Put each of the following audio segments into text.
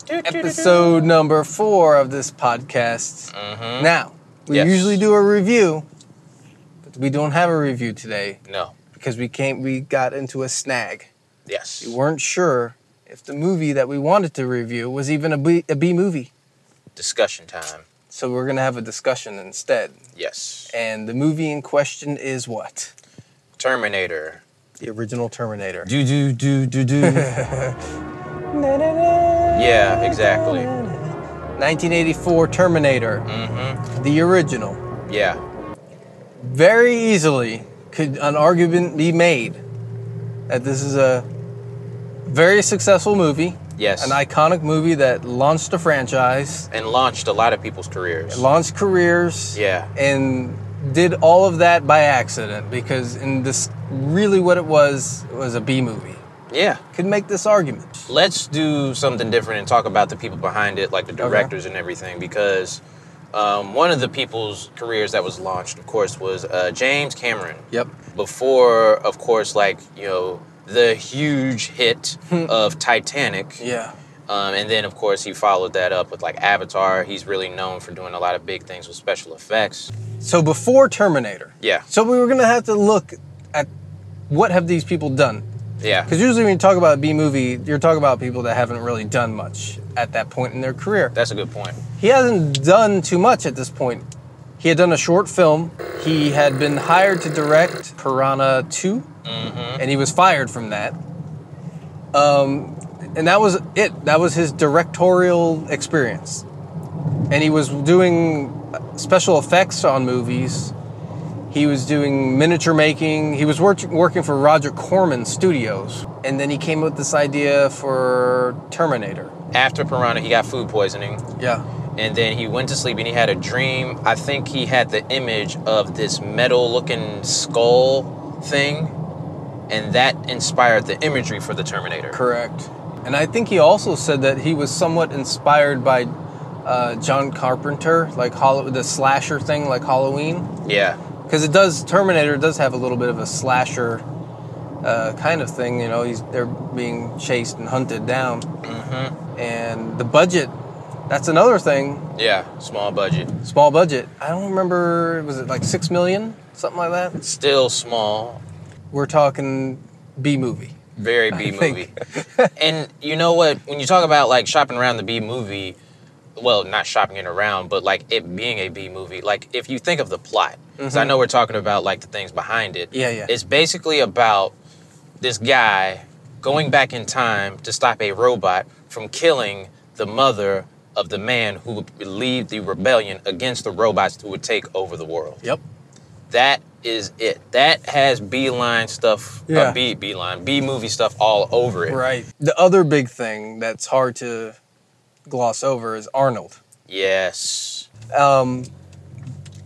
Episode number 4 of this podcast. Mm-hmm. Now, we usually do a review, but we don't have a review today. No. Because we got into a snag. Yes. We weren't sure if the movie that we wanted to review was even a B movie. Discussion time. So we're going to have a discussion instead. Yes. And the movie in question is what? Terminator. The original Terminator. Do. Yeah, exactly. 1984 Terminator. Mm-hmm. The original. Yeah. Very easily could an argument be made that this is a very successful movie. Yes. An iconic movie that launched a franchise. And launched a lot of people's careers. It launched careers. Yeah. And did all of that by accident because in this, really what it was a B movie. Yeah. Could make this argument. Let's do something different and talk about the people behind it, like the directors and everything, because one of the people's careers that was launched, of course, was James Cameron. Yep. Before, of course, like, you know, the huge hit of Titanic. Yeah. And then, of course, he followed that up with, like, Avatar. He's really known for doing a lot of big things with special effects. So before Terminator. Yeah. So we were going to have to look at what have these people done. Yeah. Because usually when you talk about a B movie, you're talking about people that haven't really done much at that point in their career. That's a good point. He hasn't done too much at this point. He had done a short film. He had been hired to direct Piranha 2, and he was fired from that. And that was it. That was his directorial experience. And he was doing special effects on movies. He was doing miniature making. He was working for Roger Corman Studios. And then he came up with this idea for Terminator. After Piranha, he got food poisoning. Yeah. And then he went to sleep and he had a dream. I think he had the image of this metal-looking skull thing. And that inspired the imagery for the Terminator. Correct. And I think he also said that he was somewhat inspired by John Carpenter, like the slasher thing, like Halloween. Yeah. Because Terminator does have a little bit of a slasher kind of thing, you know, they're being chased and hunted down. Mm-hmm. And the budget, that's another thing. Yeah, small budget. Small budget. I don't remember, was it like $6 million? Something like that? Still small. We're talking B movie. Very B movie. And you know what, when you talk about like shopping around the B movie, well, not shopping it around, but like it being a B movie, like if you think of the plot, because I know we're talking about like the things behind it. Yeah, yeah. It's basically about this guy going back in time to stop a robot from killing the mother of the man who would lead the rebellion against the robots who would take over the world. Yep. That is it. That has B-line stuff, Yeah. B movie stuff all over it. Right. The other big thing that's hard to gloss over is Arnold. Yes.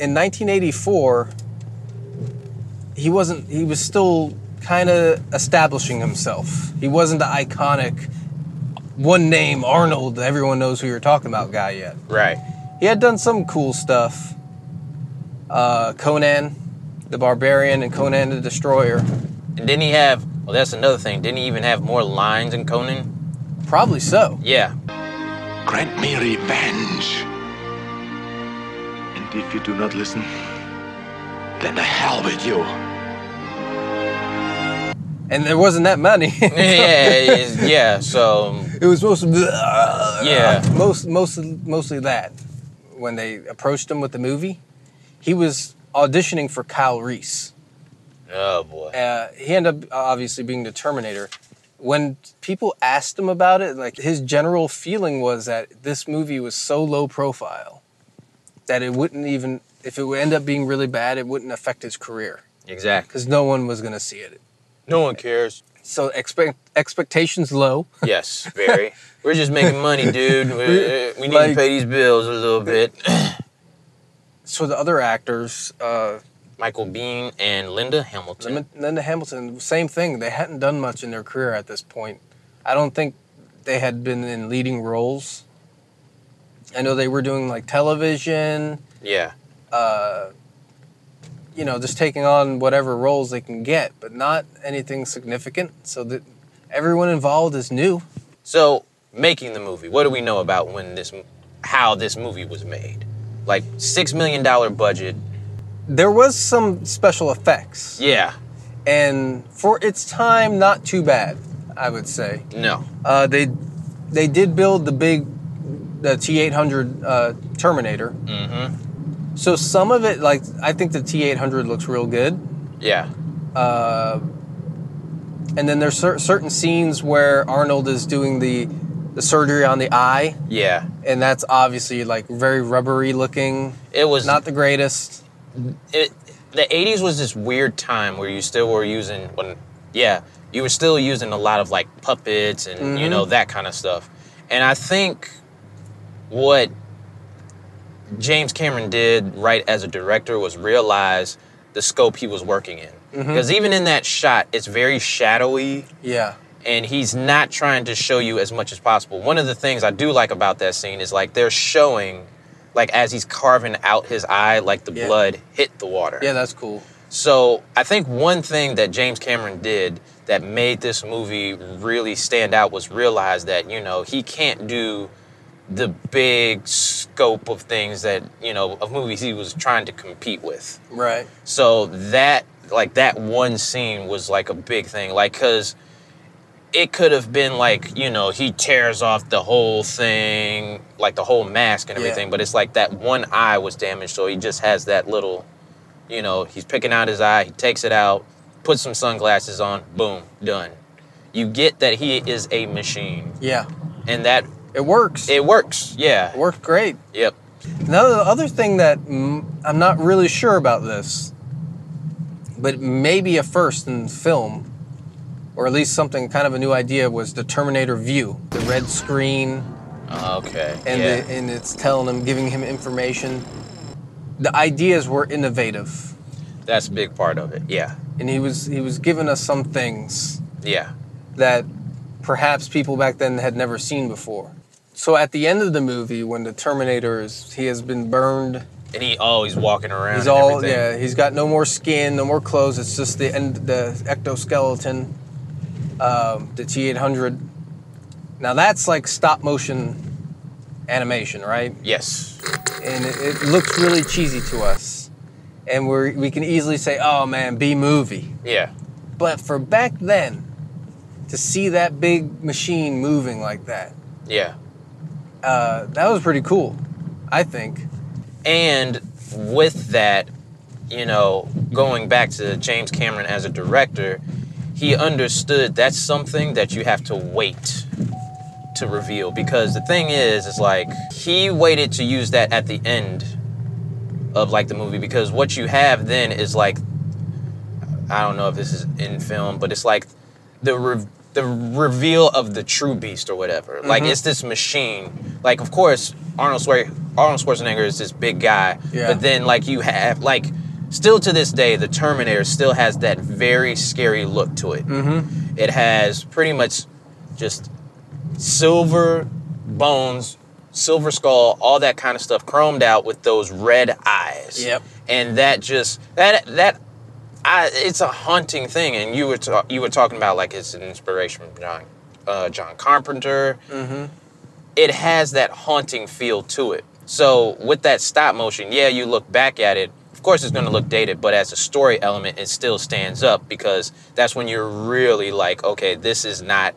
In 1984, he was still kind of establishing himself. He wasn't the iconic one name Arnold, everyone knows who you're talking about guy yet. Right. He had done some cool stuff. Conan the Barbarian and Conan the Destroyer. And didn't he have, well, that's another thing, didn't he even have more lines than Conan? Probably so. Yeah. Grant me revenge. And if you do not listen, then the hell with you. And there wasn't that many. yeah, so... It was mostly... Yeah. Mostly that. When they approached him with the movie, he was auditioning for Kyle Reese. Oh, boy. He ended up obviously being the Terminator. When people asked him about it, like his general feeling was that this movie was so low profile that it wouldn't even, if it would end up being really bad, it wouldn't affect his career. Exactly. Because no one was going to see it. No one cares. So expectations low. Yes, very. We're just making money, dude. We need to pay these bills a little bit. So the other actors... Michael Biehn and Linda Hamilton. Linda Hamilton, same thing. They hadn't done much in their career at this point. I don't think they had been in leading roles. I know they were doing like television. Yeah. You know, just taking on whatever roles they can get, but not anything significant. So that everyone involved is new. So making the movie, what do we know about how this movie was made? Like $6 million budget. There was some special effects. Yeah. And for its time, not too bad, I would say. No. They did build the T-800 Terminator. Mm-hmm. So some of it, like, I think the T-800 looks real good. Yeah. And then there's certain scenes where Arnold is doing the surgery on the eye. Yeah. And that's obviously, like, very rubbery looking. It was not the greatest. The 80s was this weird time where you still were using, you were still using a lot of, like, puppets and, you know, that kind of stuff. And I think what James Cameron did right as a director was realize the scope he was working in. Because even in that shot, it's very shadowy. Yeah. And he's not trying to show you as much as possible. One of the things I do like about that scene is, like, they're showing, like, as he's carving out his eye, like, the blood hit the water. Yeah, that's cool. So I think one thing that James Cameron did that made this movie really stand out was realize that, you know, he can't do the big scope of things that, you know, of movies he was trying to compete with. Right. So that one scene was, like, a big thing. Like, because it could have been, like, you know, he tears off the whole thing, like the whole mask and everything, but it's like that one eye was damaged, so he just has that little, you know, he's picking out his eye, he takes it out, puts some sunglasses on, boom, done. You get that he is a machine. Yeah. And that... It works. It works, yeah. It worked great. Yep. Now, the other thing that I'm not really sure about this, but maybe a first in film, or at least something kind of a new idea, was the Terminator View. The red screen. Okay, and and it's telling him, giving him information. The ideas were innovative. That's a big part of it, yeah. And he was giving us some things. Yeah. That perhaps people back then had never seen before. So at the end of the movie, when the Terminator he has been burned. And he's walking around. He's he's got no more skin, no more clothes. It's just the ectoskeleton, the T-800. Now that's like stop motion animation, right? Yes. And it looks really cheesy to us. And we can easily say, oh man, B movie. Yeah. But for back then, to see that big machine moving like that. Yeah. That was pretty cool, I think. And with that, you know, going back to James Cameron as a director, he understood that's something that you have to wait to reveal. Because the thing is like, he waited to use that at the end of, like, the movie. Because what you have then is, like, I don't know if this is in film, but it's like the reveal of the true beast or whatever. Like, it's this machine. Like, of course, Arnold Schwarzenegger is this big guy. Yeah. But then, like, you have, like, still to this day, the Terminator still has that very scary look to it. It has pretty much just silver bones, silver skull, all that kind of stuff chromed out with those red eyes. Yep. And that just, it's a haunting thing, and you were talking about, like, it's an inspiration from John Carpenter. It has that haunting feel to it. So with that stop motion, yeah, you look back at it. Of course, it's going to look dated, but as a story element, it still stands up, because that's when you're really like, okay, this is not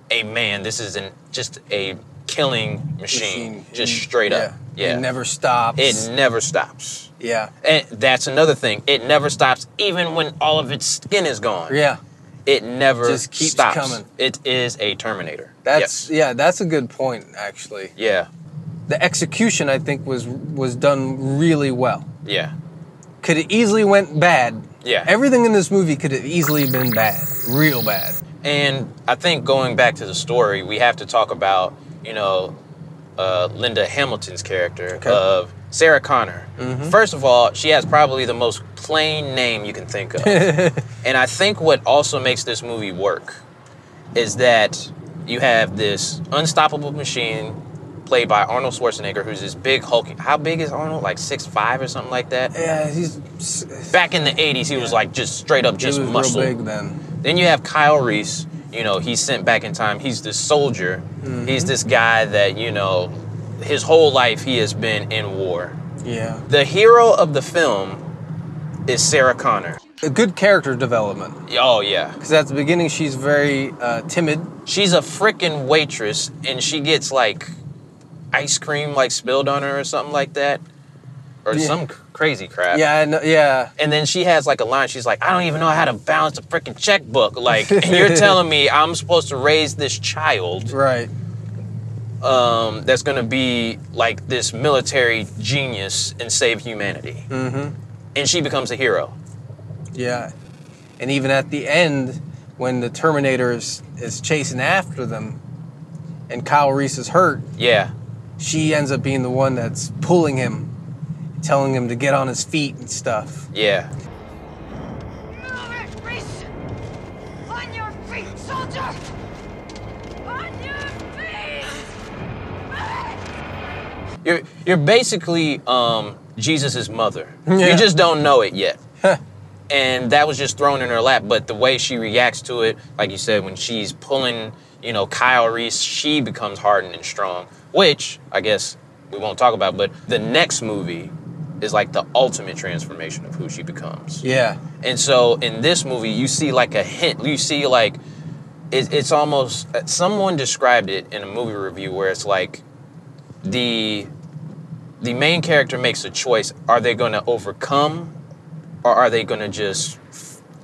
a man. This is just a killing machine. Just straight up. Yeah. It never stops. It never stops. Yeah. And that's another thing. It never stops, even when all of its skin is gone. Yeah. It never just keeps stops. coming. It is a Terminator. That's a good point, actually. Yeah. The execution, I think, was done really well. Yeah. Could have easily went bad. Yeah. Everything in this movie could have easily been bad. Real bad. And I think going back to the story, we have to talk about, you know, Linda Hamilton's character of Sarah Connor. First of all, she has probably the most plain name you can think of. And I think what also makes this movie work is that you have this unstoppable machine played by Arnold Schwarzenegger, who's this big hulking. How big is Arnold? Like 6'5" or something like that? Yeah, he's... Back in the 80s, he was like just straight up just muscle. He was real big then. Then you have Kyle Reese, You know, he's sent back in time. He's this soldier. He's this guy that, you know, his whole life he has been in war. Yeah. The hero of the film is Sarah Connor. A good character development. Oh, yeah. Because at the beginning, she's very timid. She's a freaking waitress, and she gets, like, ice cream, like, spilled on her or something like that. Or some crazy crap. Yeah, I know, yeah. And then she has, like, a line. She's like, I don't even know how to balance a freaking checkbook. Like, and you're telling me I'm supposed to raise this child. Right. That's going to be, like, this military genius and save humanity. Mm-hmm. And she becomes a hero. Yeah. And even at the end, when the Terminator is chasing after them and Kyle Reese is hurt, Yeah. she ends up being the one that's pulling him, telling him to get on his feet and stuff. Yeah. Move it, Reese! On your feet, soldier! On your feet! You're basically Jesus' mother. Yeah. You just don't know it yet. And that was just thrown in her lap. But the way she reacts to it, like you said, when she's pulling, you know, Kyle Reese, she becomes hardened and strong, which I guess we won't talk about. But the next movie is like the ultimate transformation of who she becomes. Yeah. And so in this movie, you see like a hint. You see like, it's almost, someone described it in a movie review where it's like the main character makes a choice. Are they going to overcome or are they going to just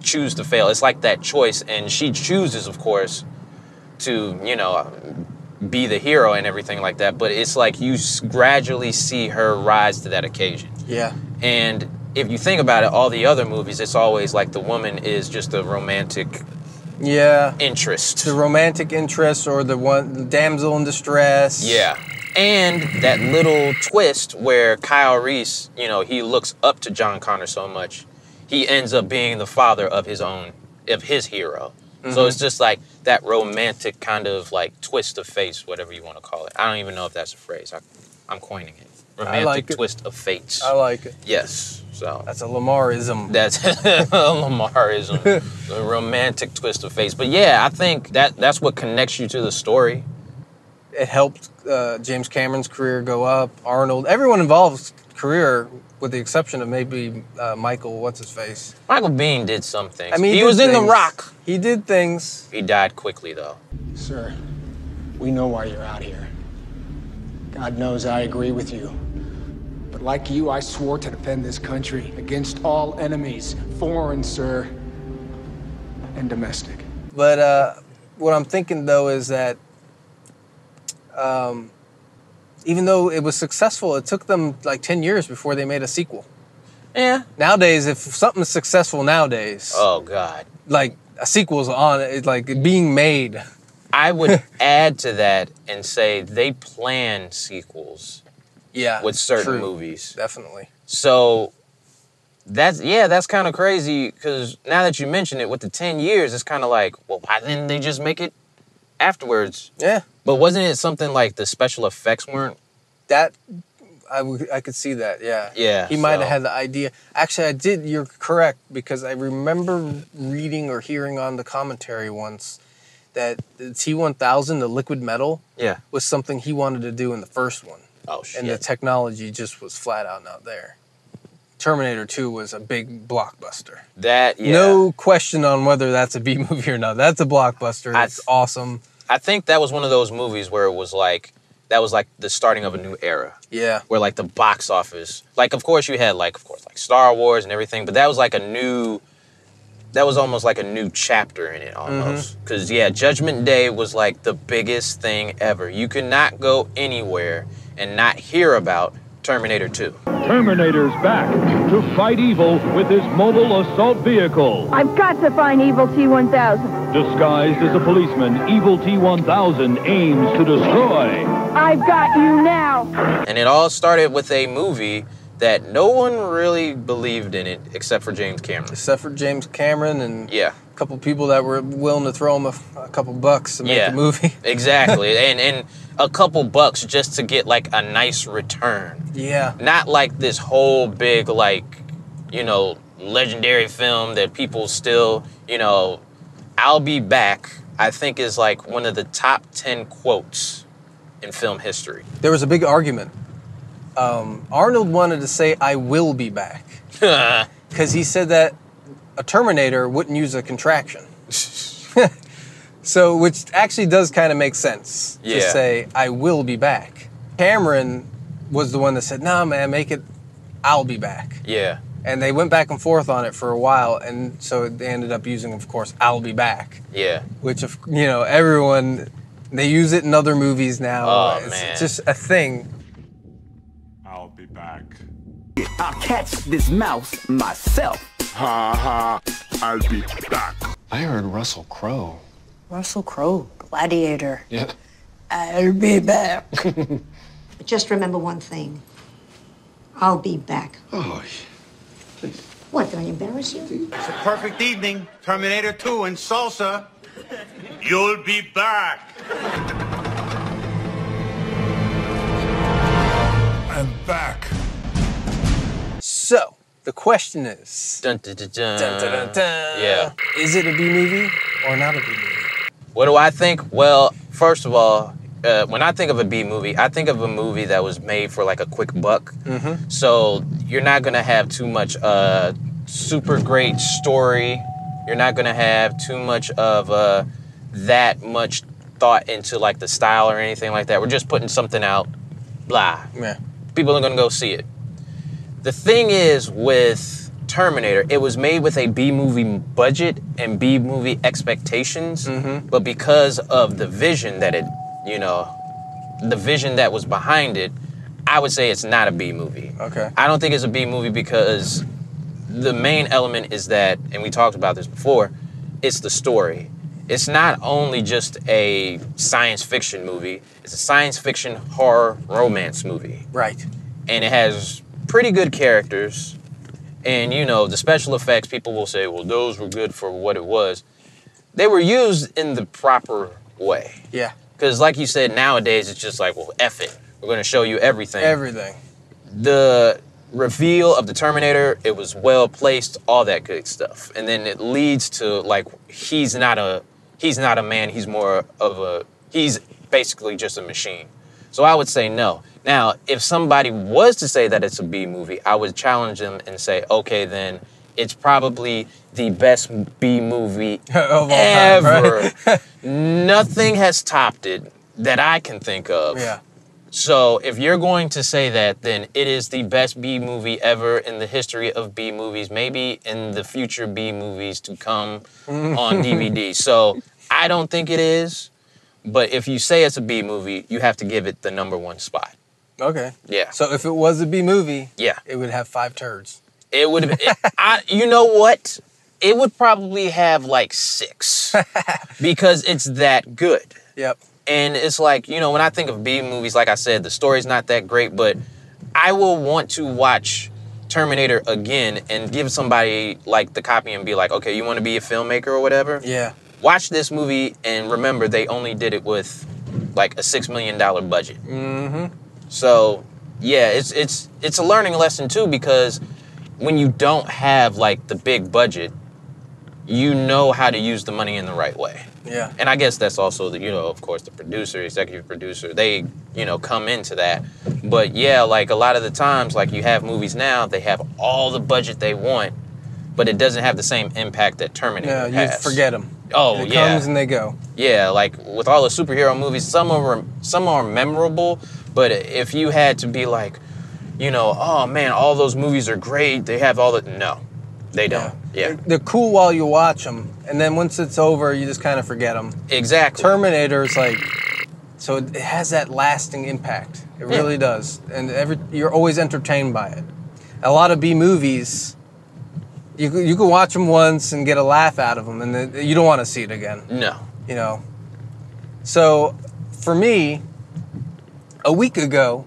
choose to fail? It's like that choice. And she chooses, of course, to, you know, be the hero and everything like that. But it's like you gradually see her rise to that occasion. Yeah. And if you think about it, all the other movies, it's always like the woman is just a romantic interest. The romantic interest or the damsel in distress. Yeah. And that little twist where Kyle Reese, you know, he looks up to John Connor so much, he ends up being the father of his hero. Mm-hmm. So it's just like that romantic kind of like twist of fate, whatever you want to call it. I don't even know if that's a phrase. I'm coining it. Romantic twist of fate. I like it. Yes. So that's a Lamarism. That's a Lamarism. The romantic twist of fate. But yeah, I think that's what connects you to the story. It helped James Cameron's career go up. Arnold, everyone involved's career, with the exception of maybe Michael, what's his face? Michael Biehn did some things. I mean, he was in The Rock. He did things. He died quickly, though. Sir, we know why you're out here. God knows I agree with you. But like you, I swore to defend this country against all enemies, foreign, sir, and domestic. But what I'm thinking, though, is that even though it was successful, it took them like 10 years before they made a sequel. Yeah. Nowadays, if something's successful nowadays, oh God, like a sequel's on it, like being made. I would add to that and say they plan sequels. Yeah, with certain movies, definitely. So that's kind of crazy because now that you mention it, with the 10 years, it's kind of like, well, why didn't they just make it afterwards? Yeah. But wasn't it something like the special effects weren't? That, I could see that, yeah. Yeah. He might have had the idea. Actually, I did, you're correct, because I remember reading or hearing on the commentary once that the T-1000, the liquid metal, was something he wanted to do in the first one. Oh, shit. And the technology just was flat out not there. Terminator 2 was a big blockbuster. No question on whether that's a B movie or not. That's a blockbuster. It's awesome. I think that was one of those movies where it was like, that was like the starting of a new era. Yeah. Where like the box office, like of course you had like, like Star Wars and everything, but that was like that was almost like a new chapter in it almost. Because Judgment Day was like the biggest thing ever. You could not go anywhere and not hear about Terminator 2. Terminator's back to fight evil with his mobile assault vehicle. I've got to find Evil T-1000. Disguised as a policeman, Evil T-1000 aims to destroy. I've got you now. And it all started with a movie that no one really believed in it except for James Cameron. Except for James Cameron and a couple people that were willing to throw him a couple bucks to make the movie. Exactly. and a couple bucks just to get like a nice return. Yeah. Not like this whole big like, you know, legendary film that people still, you know, I'll be back I think is like one of the top 10 quotes in film history. There was a big argument. Arnold wanted to say, "I will be back," because he said that a Terminator wouldn't use a contraction. So, which actually does kind of make sense to say, "I will be back." Cameron was the one that said, "No, man, make it, I'll be back." Yeah. And they went back and forth on it for a while, and so they ended up using, of course, "I'll be back." Yeah. Which, everyone, they use it in other movies now. Oh, it's man. just a thing. I'll be back. I'll catch this mouse myself. Ha ha, I'll be back. I heard Russell Crowe. Russell Crowe, Gladiator. Yeah. I'll be back. But just remember one thing. I'll be back. Oh. What, did I embarrass you? It's a perfect evening. Terminator 2 and salsa. You'll be back. I'm back. So, the question is... Dun, dun, dun, dun. Dun, dun, dun, dun. Yeah. Is it a B movie or not a B movie? What do I think? Well, first of all, when I think of a B movie, I think of a movie that was made for like a quick buck. Mm-hmm. So you're not gonna have too much super great story. You're not gonna have too much of that much thought into like the style or anything like that. We're just putting something out, blah. Yeah. People are gonna go see it. The thing is with Terminator, it was made with a B movie budget and B movie expectations, but because of the vision that the vision that was behind it, I would say it's not a B movie. Okay. I don't think it's a B movie because the main element is that, and we talked about this before, it's the story. It's not only just a science fiction movie, it's a science fiction horror romance movie. Right. And it has pretty good characters. And, the special effects, people will say, well, those were good for what it was. They were used in the proper way. Yeah. Because like you said, nowadays, it's just like, well, F it. We're going to show you everything. Everything. The reveal of the Terminator, it was well placed, all that good stuff. And then it leads to, like, he's not a man, he's basically just a machine. So I would say no. Now, if somebody was to say that it's a B movie, I would challenge them and say, okay, then it's probably the best B movie of all ever. time, right? Nothing has topped it that I can think of. Yeah. So if you're going to say that, then it is the best B movie ever in the history of B movies, maybe in the future B movies to come on DVD. So I don't think it is, but if you say it's a B movie, you have to give it the #1 spot. Okay. Yeah. So if it was a B movie, yeah, it would have 5 turds. It would have. You know what? It would probably have like 6 because it's that good. Yep. And it's like, when I think of B movies, like I said, the story's not that great, but I will want to watch Terminator again and give somebody like the copy and be like, okay, you want to be a filmmaker or whatever? Yeah. Watch this movie and remember they only did it with like a $6 million budget. Mm-hmm. So yeah, it's a learning lesson too, because when you don't have like the big budget, you know how to use the money in the right way. Yeah. And I guess that's also the, of course, the producer, executive producer, they, come into that. But yeah, like a lot of the times, like you have movies now, they have all the budget they want, but it doesn't have the same impact that Terminator has. You forget them. Oh, it yeah. comes and they go. Yeah, like with all the superhero movies, some are memorable, but if you had to be like, oh man, all those movies are great, they have all the, no, they don't. Yeah. They're cool while you watch them, and then once it's over, you just kind of forget them. Exactly. Terminator is like, so it has that lasting impact. It really does, and you're always entertained by it. A lot of B movies, you can watch them once and get a laugh out of them, and then you don't want to see it again. No. So for me, a week ago,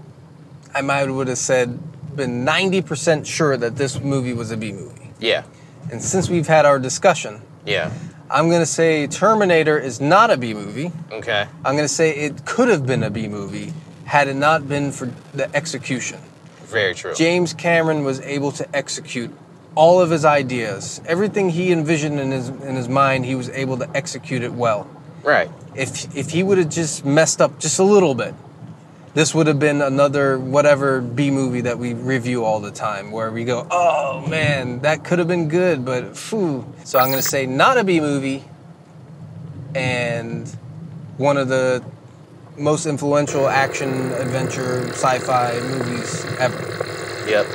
I would have been 90% sure that this movie was a B movie. Yeah. And since we've had our discussion, yeah, I'm going to say Terminator is not a B movie. Okay. I'm going to say it could have been a B movie had it not been for the execution. Very true. James Cameron was able to execute all of his ideas. Everything he envisioned in his mind, he was able to execute it well. Right. If he would have just messed up just a little bit, this would have been another whatever B movie that we review all the time, where we go, oh man, that could have been good, but phew. So I'm gonna say not a B movie, and one of the most influential action, adventure, sci-fi movies ever. Yep.